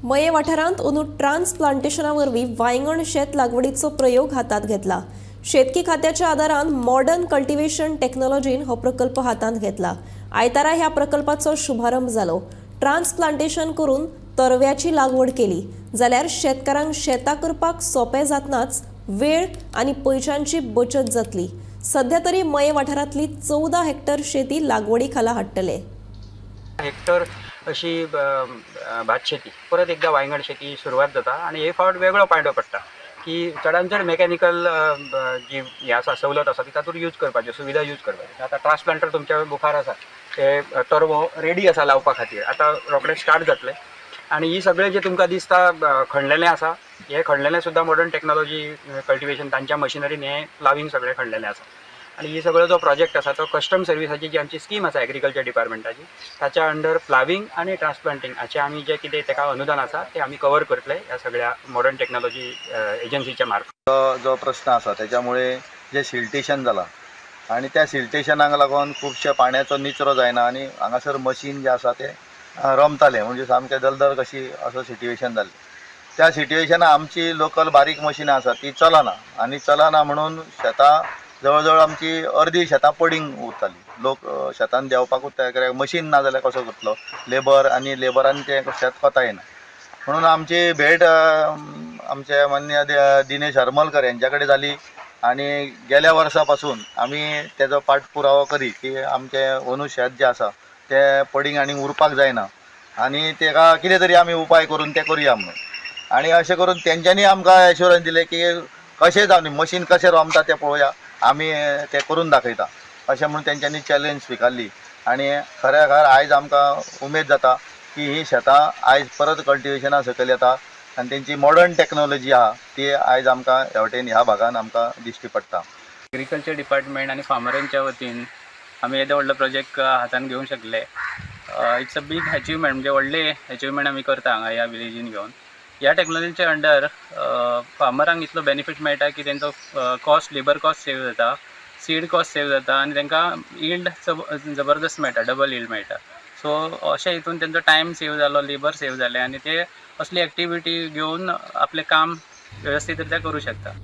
मये वाठारांत अंदू ट्रान्सप्लांटेशनावरवीं वांयगण शेत लागवडीचो प्रयोग हातात घेतला। शेतकी खात्याच्या आदारान मॉडर्न कल्टिवेशन टेक्नॉलॉजीन हो प्रकल्प हातांत घेतला। आयतारा ह्या प्रकल्पाचो शुभारंभ जालो। ट्रान्सप्लांटेशन करून तरव्याची लागवड केली जाल्यार शेतकारांक शेतां करपाक सोंपें जातनाच वेळ आनी पयशांची बचत जातली। सध्या तरी मये वाठारांतली 14 हेक्टर शेती लागवडी खाला हाडटले। हेक्टर अशी भात शेती परत एकदा वांयगण शेती सुरवात जाता आणि हे फावट वेगळो फायदो पडटा की चडांत चड मेकॅनिकल जी हे आसा सवलत आसा ती तातूंत यूज करपाच्यो सुविधा यूज करपाच्यो। आतां ट्रान्सप्लांटर तुमच्या मुखार आसा ते टर्बो रेडी आसा लावपा खातीर आतां रोखडें स्टार्ट जातलें आणि ही सगळें जे तुमकां दिसता खणलेलें आसा हे खणलेलें सुद्दां मॉडर्न टेक्नॉलॉजी कल्टिवेशन तांच्या मशिनरीन हे प्लाविंग सगळें खणलेलें आसा। आणि ही सगळो जो प्रोजेक्ट आसा तो कस्टम सर्विसाची जी आमची स्कीम आसा एग्रीकल्चर डिपार्टमेंटाची ताच्या अंडर प्लाविंग आणि ट्रान्सप्लांटिंग हाचें आमी जे कितें ताका अनुदान आसा ते आमी कवर करतले ह्या सगळ्या मॉडर्न टेक्नॉलॉजी एजन्सीच्या मार्फत। जो प्रश्न आसा त्याच्यामुळे जे सिल्टेशन जाला आणि त्या सिल्टेशनाक लागून खुबशे पाण्याचो निचरो जायना आणि हांगासर मशीन जे आसा ते रमताले म्हणजे सामकें दलदल कशी असो सिट्युएशन जाल्लें। त्या सिट्युएशनाक आमची लोकल बारीक मशिनां आसा ती चलना म्हणून शेतां जवळ जवळ आमची अर्दी शेतां पडींग उरताली। लोक शेतान देंवपाकूच तयार कित्याक मशीन ना जाल्यार कसो करतलो लेबरान तें शेत कोता येना म्हणून आमची भेट आमचे मान्य दिनेश हरमलकर यांच्या कडेन जाली आणि गेल्या वर्सा पासून आमी तेजो पाठपुरावो करी की आमचे अंदू शेत जे आसा ते पडींग आनी उरपाक जायना आणि तेका कितें तरी आमी उपाय करून ते करुया म्हणून आणि अशें करून तेंच्यांनी आमकां एश्युरन्स दिलें की कशें जावन मशीन कशें रमता तें पळोवया आमी ते करून दाखयता अशें म्हणून तेंच्यांनी चॅलेंज स्विकारली आणि खऱ्याकर आयज आमकां उमेद जाता की ही शेतां आयज परत कल्टिवेशना सकयल येता आणि तेंची मॉडर्न टेक्नॉलॉजी आहा ती आयज आमकां हेवटेन ह्या भागान आमकां दिश्टी पडटा। एग्रीकल्चर डिपार्टमेंट आणि फार्मरांच्या वतीन आमी येदो व्हडलो प्रोजेक्ट हातान घेवंक शकले। इट्स अ बीग अचिवमेंट म्हणजे व्हडले अचिवमेंट आमी करता हांगा ह्या विलेजीन घेवन। ह्या टेक्नॉलॉजीच्या अंडर फार्मरांक इतलो बेनिफीट मेळटा की तेंचो लेबर कॉस्ट सेव जाता, सीड कॉस्ट सेव जाता आणि तांकां यील्ड जबरदस्त मेळटा, डबल यील्ड मेळटा। सो अशें हितून तेंचो टायम सेव जालो, लेबर सेव जाले आणि ते असली एक्टिविटी घेवन आपलें काम वेवस्थीत रित्या करूं शकता।